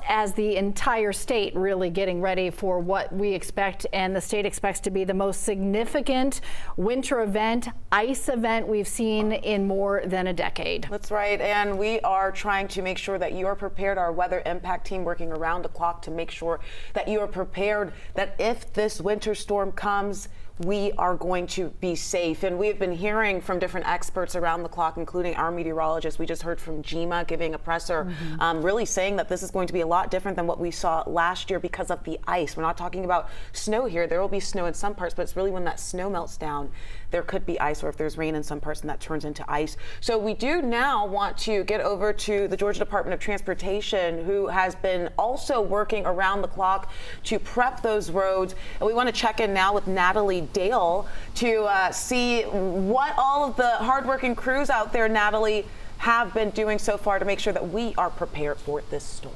as the entire state really getting ready for what we expect and the state expects to be the most significant winter event, ice event we've seen in more than a decade. That's right, and we are trying to make sure that you are prepared. Our weather impact team working around the clock to make sure that you are prepared, that if this winter storm comes, we are going to be safe. And we've been hearing from different experts around the clock, including our meteorologist. We just heard from GMA giving a presser, really saying that this is going to be a lot different than what we saw last year because of the ice. We're not talking about snow here. There will be snow in some parts, but it's really when that snow melts down, there could be ice, or if there's rain in some parts and that turns into ice. So we do now want to get over to the Georgia Department of Transportation, who has been also working around the clock to prep those roads. And we want to check in now with Natalie Dale to see what all of the hardworking crews out there, Natalie, have been doing so far to make sure that we are prepared for this storm.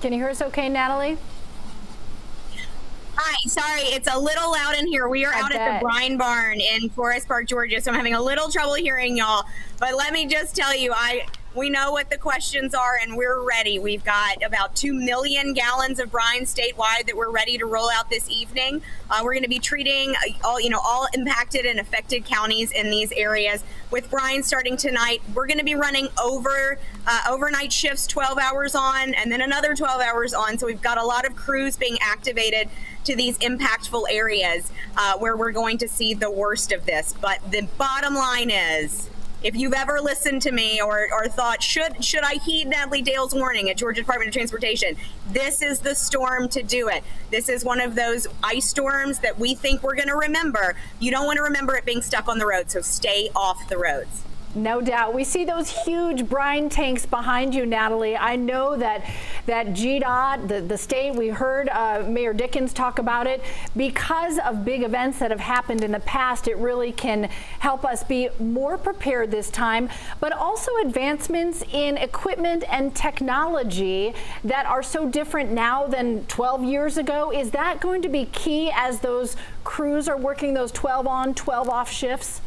Can you hear us okay, Natalie? Hi, sorry, it's a little loud in here. We are out at the Brine barn in Forest Park, Georgia, so I'm having a little trouble hearing y'all. But let me just tell you, we know what the questions are and we're ready. We've got about 2 million gallons of brine statewide that we're ready to roll out this evening. We're going to be treating all impacted and affected counties in these areas. With brine starting tonight, we're going to be running overnight shifts, 12 hours on and then another 12 hours on. So we've got a lot of crews being activated to these impactful areas where we're going to see the worst of this. But the bottom line is, if you've ever listened to me or thought, should I heed Natalie Dale's warning at Georgia Department of Transportation, this is the storm to do it. This is one of those ice storms that we think we're going to remember. You don't want to remember it being stuck on the road, so stay off the roads. No doubt. We see those huge brine tanks behind you, Natalie. I know that GDOT, the state, we heard Mayor Dickens talk about it. Because of big events that have happened in the past, it really can help us be more prepared this time, but also advancements in equipment and technology that are so different now than 12 years ago. Is that going to be key as those crews are working those 12 on, 12 off shifts?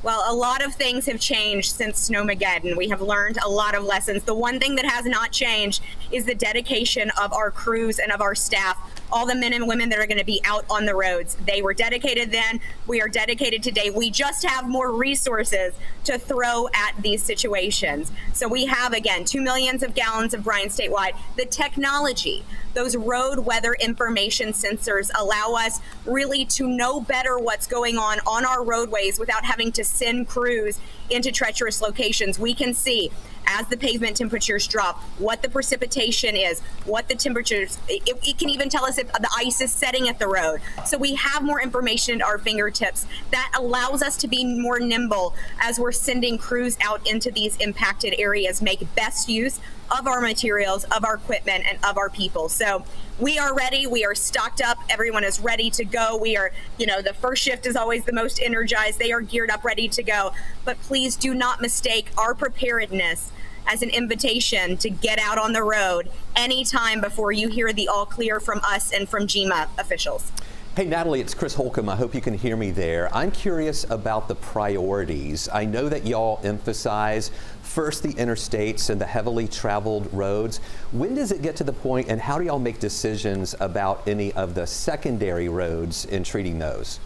Well, a lot of things have changed since Snowmageddon. We have learned a lot of lessons. The one thing that has not changed is the dedication of our crews and of our staff, all the men and women that are going to be out on the roads. They were dedicated then. We are dedicated today. We just have more resources to throw at these situations. So we have, again, 2 million gallons of brine statewide. The technology, those road weather information sensors allow us really to know better what's going on our roadways without having to send crews into treacherous locations. We can see as the pavement temperatures drop, what the precipitation is, what the temperatures, it can even tell us if the ice is setting at the road. So we have more information at our fingertips that allows us to be more nimble as we're sending crews out into these impacted areas, make best use of our materials, of our equipment, and of our people. So we are ready. We are stocked up. Everyone is ready to go. We are, the first shift is always the most energized. They are geared up, ready to go. But please do not mistake our preparedness as an invitation to get out on the road anytime before you hear the all clear from us and from GMA officials. Hey, Natalie, it's Chris Holcomb. I hope you can hear me there. I'm curious about the priorities. I know that y'all emphasize first the interstates and the heavily traveled roads. When does it get to the point, and how do y'all make decisions about any of the secondary roads in treating those?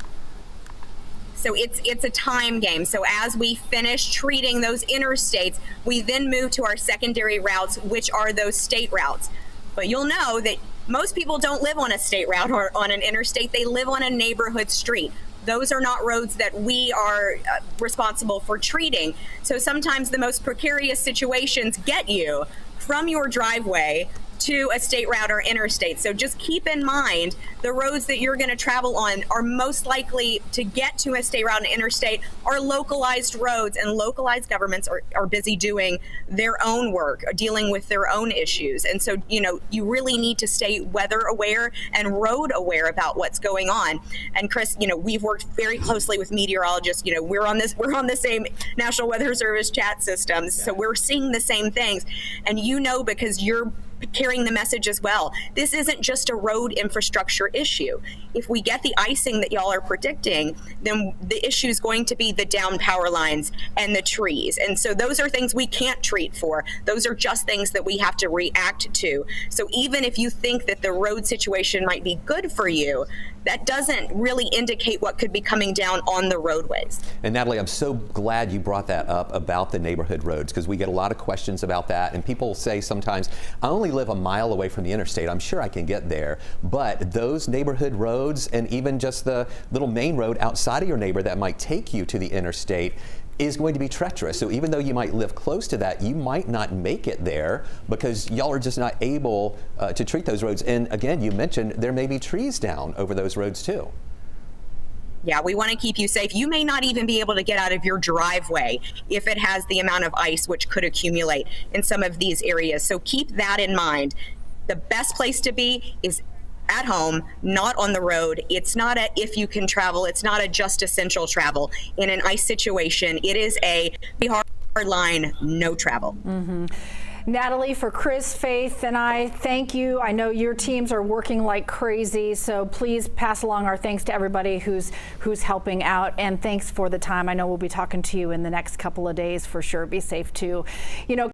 So it's a time game. So as we finish treating those interstates, we then move to our secondary routes, which are those state routes. But you'll know that most people don't live on a state route or on an interstate. They live on a neighborhood street. Those are not roads that we are responsible for treating. So sometimes the most precarious situations get you from your driveway to a state route or interstate. So just keep in mind the roads that you're going to travel on are most likely to get to a state route and interstate are localized roads, and localized governments are busy doing their own work, dealing with their own issues. And so, you really need to stay weather aware and road aware about what's going on. And Chris, we've worked very closely with meteorologists. We're on the same National Weather Service chat systems. So we're seeing the same things. And because you're carrying the message as well. This isn't just a road infrastructure issue. If we get the icing that y'all are predicting, then the issue is going to be the down power lines and the trees. And so those are things we can't treat for. Those are just things that we have to react to. So even if you think that the road situation might be good for you, that doesn't really indicate what could be coming down on the roadways. And Natalie, I'm so glad you brought that up about the neighborhood roads, because we get a lot of questions about that. And people say sometimes, I only live a mile away from the interstate. I'm sure I can get there. But those neighborhood roads, and even just the little main road outside of your neighbor that might take you to the interstate, is going to be treacherous. So even though you might live close to that, you might not make it there because y'all are just not able to treat those roads. And again, you mentioned there may be trees down over those roads too. Yeah, we want to keep you safe. You may not even be able to get out of your driveway if it has the amount of ice which could accumulate in some of these areas. So keep that in mind. The best place to be is at home, not on the road. It's not a if you can travel. It's not a just essential travel. In an ice situation, it is a hard line, no travel. Mm-hmm. Natalie, for Chris, Faith, and I, thank you. I know your teams are working like crazy, so please pass along our thanks to everybody who's helping out, and thanks for the time. I know we'll be talking to you in the next couple of days for sure. Be safe too. You know,